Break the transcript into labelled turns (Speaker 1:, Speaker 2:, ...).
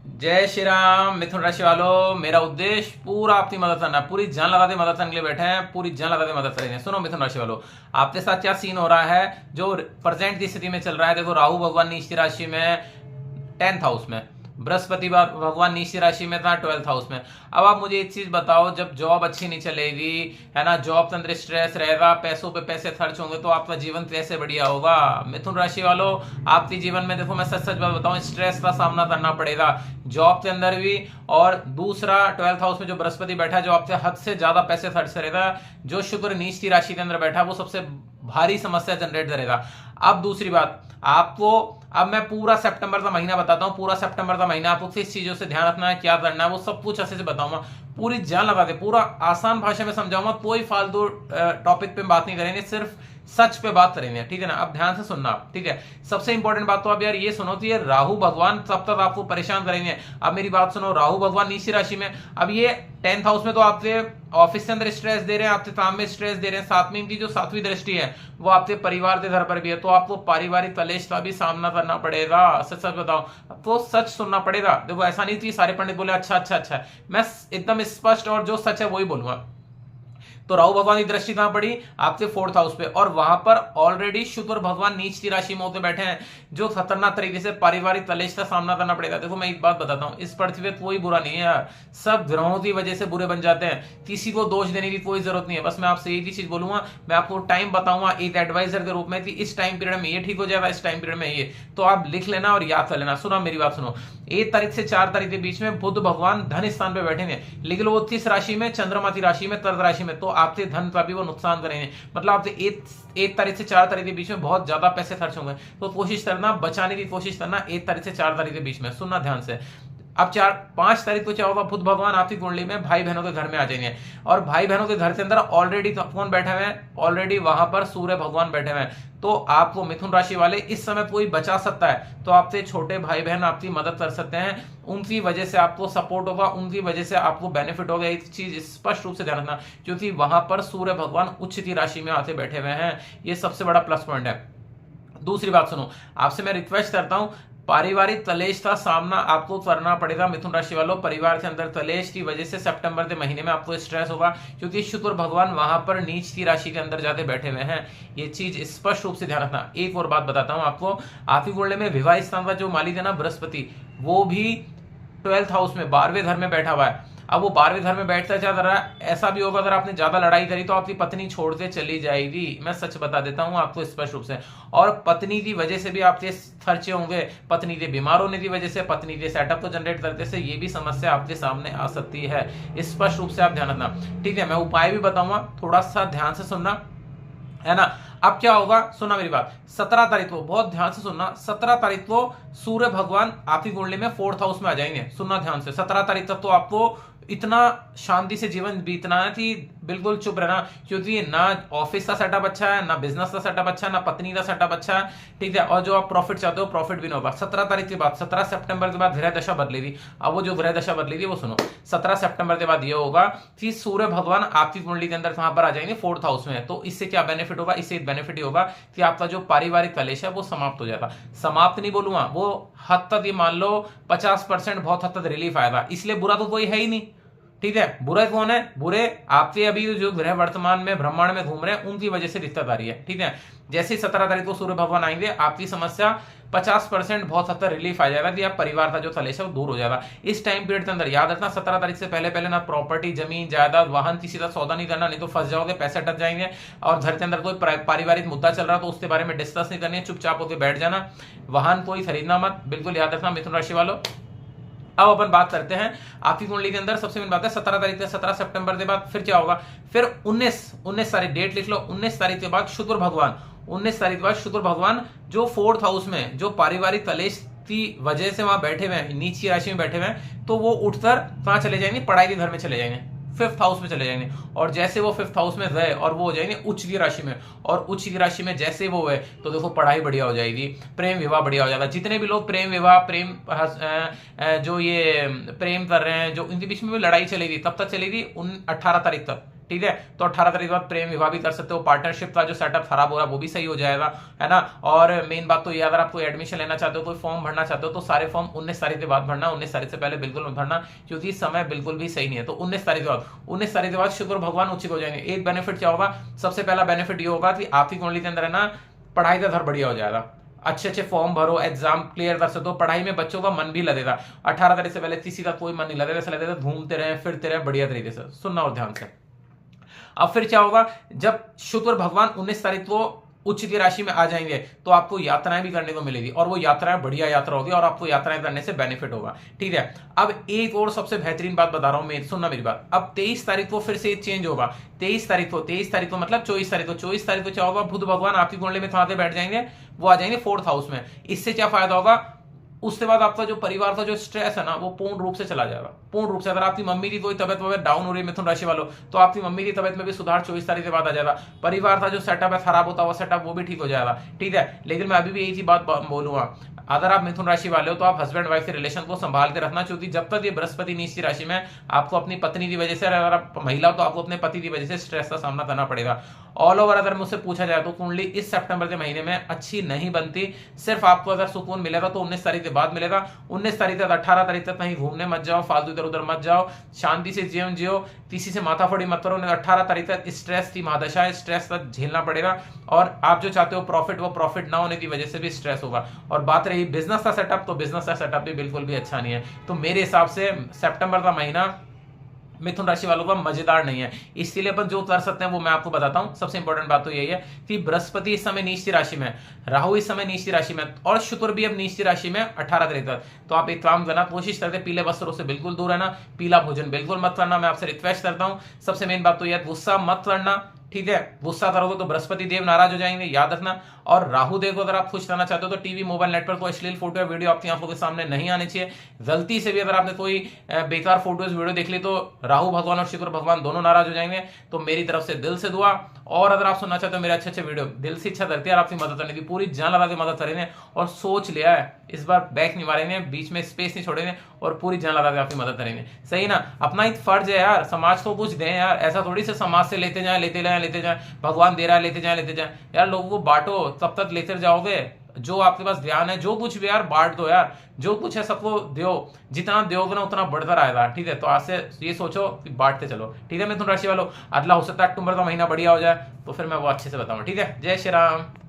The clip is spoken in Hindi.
Speaker 1: जय श्री राम। मिथुन राशि वालों, मेरा उद्देश्य पूरा आपकी मदद करना, पूरी जान लगा के मदद करने के लिए बैठे हैं, पूरी जान लगा के मदद करेंगे। सुनो मिथुन राशि वालों, आपके साथ क्या सीन हो रहा है, जो प्रेजेंट की स्थिति में चल रहा है। देखो, राहु भगवान नीच की राशि में 10th हाउस में, बृहस्पति भगवान नीच राशि में था 12th हाउस में। अब आप मुझे एक चीज बताओ, जब जॉब अच्छी नहीं चलेगी, है ना, जॉब के अंदर स्ट्रेस रहेगा, पैसों पे पैसे खर्च होंगे, तो आपका जीवन कैसे बढ़िया होगा। मिथुन राशि वालों, आपके जीवन में देखो, मैं सच सच बात बताऊं, स्ट्रेस का सामना करना पड़ेगा जॉब के अंदर भी। और दूसरा, 12th हाउस में जो बृहस्पति बैठा है, जो आपसे हद से ज्यादा पैसे खर्च करेगा। जो शुक्र नीच की राशि के अंदर बैठा है, वो सबसे भारी समस्या जनरेट करेगा। अब दूसरी बात, आपको अब मैं पूरा सितंबर का महीना बताता हूं। पूरा सितंबर का महीना आपको किस चीजों से ध्यान रखना है, क्या करना है, वो सब कुछ अच्छे से बताऊंगा। पूरी जान लगा के पूरा आसान भाषा में समझाऊंगा। कोई फालतू टॉपिक पे बात नहीं करेंगे, सिर्फ सच पे बात करेंगे, ठीक है ना। अब ध्यान से सुनना, ठीक है। सबसे इंपॉर्टेंट बात तो अब यार ये सुनो, तो ये राहु भगवान तब तक आपको परेशान करेंगे। अब मेरी बात सुनो, राहु भगवान नीच राशि में, अब ये 10th हाउस में तो आपके ऑफिस के अंदर स्ट्रेस दे रहे हैं, आपके काम में स्ट्रेस दे रहे हैं। साथ में इनकी जो 7वीं दृष्टि है, वो आपके परिवार के घर पर भी है, तो आपको पारिवारिक कलेश का भी सामना करना पड़ेगा। सच सच बताओ तो सच सुनना पड़ेगा। देखो, ऐसा नहीं थी सारे पंडित बोले अच्छा अच्छा अच्छा, मैं एकदम स्पष्ट और जो सच है वही बोलूंगा। तो राहु भगवान की दृष्टि कहां पड़ी, आपके 4th हाउस पे, और वहां पर ऑलरेडी शुक्र भगवान नीच की राशि में होते बैठे हैं, जो खतरनाक तरीके से पारिवारिक कलेश का सामना करना पड़ेगा। देखो, मैं एक बात बताता हूं, इस पृथ्वी पे कोई बुरा नहीं है यार, सब ग्रहों की वजह से बुरे बन जाते हैं। किसी को दोष देने की कोई जरूरत नहीं है। बस मैं आपसे एक ही चीज बोलूंगा, मैं आपको टाइम बताऊंगा एक एडवाइजर के रूप में कि इस टाइम पीरियड में ये ठीक हो जाएगा, इस टाइम पीरियड में ये, तो आप लिख लेना और याद कर लेना। सुनो मेरी बात सुनो, 1 तारीख से 4 तारीख के बीच में बुध भगवान धन स्थान पे बैठे हैं, लेकिन वो 30 राशि में, चंद्रमा की राशि में, कर्क राशि में, तो आपके धन का भी वो नुकसान करेंगे। मतलब आपसे 1 तारीख से 4 तारीख के बीच में बहुत ज्यादा पैसे खर्च होंगे, तो कोशिश करना, बचाने की कोशिश करना 1 तारीख से 4 तारीख के बीच में। सुनना ध्यान से। अब 4-5 तारीख को क्या होगा, बुध भगवान आपकी कुंडली में भाई बहनों के घर में आ जाएंगे, और भाई बहनों के घर के अंदर ऑलरेडी कौन बैठे हुए हैं, ऑलरेडी वहां पर सूर्य भगवान बैठे हुए हैं। तो आपको मिथुन राशि वाले, इस समय कोई बचा सकता है तो आपसे छोटे भाई बहन आपकी मदद कर सकते हैं, उनकी वजह से आपको सपोर्ट होगा, उनकी वजह से आपको बेनिफिट होगा। एक चीज स्पष्ट रूप से ध्यान रखना, क्योंकि वहां पर सूर्य भगवान उच्च की राशि में आते बैठे हुए हैं, ये सबसे बड़ा प्लस पॉइंट है। दूसरी बात सुनो, आपसे मैं रिक्वेस्ट करता हूं, पारिवारिक कलेश का सामना आपको करना पड़ेगा मिथुन राशि वालों। परिवार के अंदर कलेश की वजह से सितंबर के महीने में आपको स्ट्रेस होगा, क्योंकि शुक्र भगवान वहां पर नीच की राशि के अंदर जाते बैठे हुए हैं। ये चीज स्पष्ट रूप से ध्यान रखना। एक और बात बताता हूं आपको, आपकी कुंडली में विवाह स्थान का जो मालिक है ना बृहस्पति, वो भी 12th हाउस में 12वें घर में बैठा हुआ है। अब वो 12वें घर में बैठता क्या कर रहा है, ऐसा भी होगा अगर आपने ज्यादा लड़ाई करी तो आपकी पत्नी छोड़ के चली जाएगी। मैं सच बता देता हूं आपको स्पष्ट रूप से। और पत्नी की वजह से भी आपके खर्चे होंगे, पत्नी के बीमार होने की वजह से, पत्नी के सेटअप को जनरेट करते से ये भी समस्या आपके सामने आ सकती है। स्पष्ट रूप से आप ध्यान रखना, ठीक है। मैं उपाय भी बताऊंगा, थोड़ा सा ध्यान से सुनना, है ना। अब क्या होगा, सुना मेरी बात, 17 तारीख को, बहुत ध्यान से सुनना, 17 तारीख को सूर्य भगवान आपकी कुंडली में 4th हाउस में आ जाएंगे। सुनना ध्यान से, 17 तारीख तक तो आपको इतना शांति से जीवन बीतना है कि बिल्कुल चुप रहना, क्योंकि ना ऑफिस का सेटअप अच्छा है, ना बिजनेस का सेटअप अच्छा है, ना पत्नी का सेटअप अच्छा है, ठीक है। और जो आप प्रॉफिट चाहते हो, प्रॉफिट भी नहीं होगा। 17 तारीख के बाद, 17 सितंबर के बाद ग्रह दशा बदलेगी। अब वो जो ग्रह दशा बदलेगी वो सुनो, 17 सितंबर के बाद ये होगा कि सूर्य भगवान आपकी कुंडली के अंदर कहां पर आ जाएंगे, 4th हाउस में। तो इससे क्या बेनिफिट होगा, इससे बेनिफिट ही होगा कि आपका जो पारिवारिक कलेश है वो समाप्त हो जाएगा। समाप्त नहीं बोलूंगा, वो हद तक ये मान लो 50% बहुत हद तक रिलीफ आएगा। इसलिए बुरा तो कोई है ही नहीं, ठीक है। बुरे कौन है, बुरे आपके अभी जो ग्रह वर्तमान में ब्रह्मांड में घूम रहे हैं, उनकी वजह से दिक्कत आ रही है, ठीक है। जैसे ही 17 तारीख को सूर्य भगवान आएंगे, आपकी समस्या 50% बहुत हद तक रिलीफ आ जाएगा कि आप परिवार का जो कलेश है वो दूर हो जाएगा। इस टाइम पीरियड के अंदर याद रखना, 17 तारीख से पहले पहले ना प्रॉपर्टी, जमीन जायदाद, वाहन, किसी का सौदा नहीं करना, नहीं तो फंस जाओगे, पैसे अटक जाएंगे। और घर के अंदर कोई पारिवारिक मुद्दा चल रहा है तो उसके बारे में डिस्कस नहीं करनी है, चुपचाप होकर बैठ जाना। वाहन कोई खरीदना मत, बिल्कुल याद रखना मिथुन राशि वालों। अब अपन बात करते हैं आपकी कुंडली के अंदर, सबसे मेन बात है 17 तारीख से 17 सितंबर के बाद फिर क्या होगा, फिर 19 तारीख डेट लिख लो, 19 तारीख के बाद शुक्र भगवान, 19 तारीख के बाद शुक्र भगवान जो 4th हाउस में, जो पारिवारिक कलेश की वजह से वहां बैठे हुए हैं, नीच की राशि में बैठे हुए हैं, तो वो उठकर कहां चले जाएंगे, पढ़ाई के घर में चले जाएंगे, 5th हाउस में चले जाएंगे। और जैसे वो 5th हाउस में गए और वो हो जाएंगे उच्च की राशि में, और उच्च की राशि में जैसे वो हुए तो देखो पढ़ाई बढ़िया हो जाएगी, प्रेम विवाह बढ़िया हो जाएगा। जितने भी लोग प्रेम विवाह, प्रेम जो ये प्रेम कर रहे हैं, जो इनके बीच में भी लड़ाई चलेगी, तब तक चलेगी 18 तारीख तक, ठीक है। तो 18 तारीख के बाद प्रेम विवाह भी कर सकते हो, पार्टनरशिप का जो सेटअप खराब हो रहा है वो भी सही हो जाएगा, है ना। और मेन बात तो ये, अगर आप कोई एडमिशन लेना चाहते हो, कोई फॉर्म भरना चाहते हो, तो सारे फॉर्म 19 तारीख के बाद भरना, 19 तारीख से पहले बिल्कुल मत भरना, क्योंकि समय बिल्कुल भी सही नहीं है। तो 19 तारीख के बाद, 19 तारीख के बाद शुक्र भगवान उच्च हो जाएंगे। एक बेनिफिट क्या होगा, सबसे पहला बेनिफिट ये होगा कि आपकी कुंडली के अंदर है ना पढ़ाई का घर बढ़िया हो जाएगा, अच्छे अच्छे फॉर्म भरो, एग्जाम क्लियर कर सकते हो, पढ़ाई में बच्चों का मन भी लगेगा। 18 तारीख से पहले किसी का कोई मन नहीं लगेगा, ऐसा लगेगा घूमते रहे फिरते रहे बढ़िया तरीके से। सुनना और ध्यान से। अब फिर क्या होगा, जब शुक्र भगवान 19 तारीख को उच्च की राशि में आ जाएंगे तो आपको यात्राएं भी करने को मिलेगी, और वो यात्राएं बढ़िया यात्रा होगी, और आपको यात्राएं करने से बेनिफिट होगा, ठीक है। अब एक और सबसे बेहतरीन बात बता रहा हूं, सुनना मेरी बात। अब 23 तारीख को फिर से चेंज होगा। 23 तारीख को मतलब 24 तारीख को, 24 तारीख को क्या होगा, बुध भगवान आपकी कुंडली में कहां बैठ जाएंगे, वो आ जाएंगे 4th हाउस में। इससे क्या फायदा होगा, उसके बाद आपका जो परिवार का जो स्ट्रेस है ना वो पूर्ण रूप से चला जाएगा, पूर्ण रूप से। अगर आपकी मम्मी की कोई तबियत वगैरह डाउन हो रही है मिथुन राशि वालों, तो आपकी मम्मी की तबियत में भी सुधार 24 तारीख के बाद आ जाएगा। परिवार का जो सेटअप है खराब होता हुआ सेटअप, वो भी ठीक हो जाएगा, ठीक है। लेकिन मैं अभी भी यही बात बोलूंगा, अगर आप मिथुन राशि वाले हो तो आप हस्बैंड वाइफ के रिलेशन को संभाल के रखना, क्योंकि जब तक ये बृहस्पति नीच की राशि में, आपको अपनी पत्नी की वजह से, अगर आप महिला हो तो आपको अपने पति की वजह से स्ट्रेस का सामना करना पड़ेगा। ऑल ओवर अगर मुझसे पूछा जाए तो कुंडली इस सितंबर के महीने में अच्छी नहीं बनती। सिर्फ आपको अगर सुकून मिलेगा तो 19 तारीख के बाद मिलेगा। 19 तारीख तक 18 तारीख तक कहीं घूमने मत जाओ, फालतू इधर उधर मत जाओ, शांति से जीवन जियो, किसी से माथाफोड़ी मत करो। 18 तारीख तक स्ट्रेस की महादशा है, स्ट्रेस तक झेलना पड़ेगा, और आप जो चाहते हो प्रॉफिट, वो प्रॉफिट ना होने की वजह से भी स्ट्रेस होगा। और बात रही बिजनेस का सेटअप, तो बिजनेस का सेटअप भी बिल्कुल भी अच्छा नहीं है। तो मेरे हिसाब से सितंबर का महीना मिथुन राशि वालों का मजेदार नहीं है। इसीलिए अपन जो कर सकते हैं वो मैं आपको बताता हूं। सबसे इंपॉर्टेंट बात तो यही है कि बृहस्पति इस समय नीच की राशि में, राहु इस समय नीच की राशि में, और शुक्र भी अब नीच की राशि में 18 तारीख तक। तो आप एक काम करना, कोशिश करते पीले वस्त्रों से बिल्कुल दूर रहना, पीला भोजन बिल्कुल मत करना, मैं आपसे रिक्वेस्ट करता हूं। सबसे मेन बात तो यह, गुस्सा मत करना, ठीक है। गुस्सा करोगे तो बृहस्पति देव नाराज हो जाएंगे, याद रखना। और राहु देव को अगर आप खुश करना चाहते हो तो टीवी मोबाइल नेटवर्क को अश्लील फोटो या वीडियो आपकी आंखों के सामने नहीं आनी चाहिए। गलती से भी अगर आपने कोई बेकार फोटोज वीडियो देख ली तो राहु भगवान और शुक्र भगवान दोनों नाराज हो जाएंगे। तो मेरी तरफ से दिल से दुआ। और अगर आप सुनना चाहते हो मेरे अच्छे अच्छे वीडियो, दिल से इच्छा करती है आपकी मदद करने की, पूरी जान लगा के मदद करेंगे, और सोच लिया है इस बार बैक नहीं मारेंगे, बीच में स्पेस नहीं छोड़ेंगे, और पूरी जान लगा के आपकी मदद करेंगे, सही ना। अपना एक फर्ज है यार, समाज को कुछ दें यार, ऐसा थोड़ी से समाज से लेते जाए, भगवान दे रहा है लेते जाए यार, लोगों को बांटो, तब तक लेते जाओगे। जो आपके पास ध्यान है, जो कुछ भी यार बांट दो यार, जो कुछ है सबको दो, जितना दोगे ना उतना बढ़कर आएगा, ठीक है। तो आज से ये सोचो कि बांटते चलो, ठीक है। मिथुन राशि वालों, अगला हो सकता है अक्टूबर का महीना बढ़िया हो जाए, तो फिर मैं वो अच्छे से बताऊंगा, ठीक है। जय श्री राम।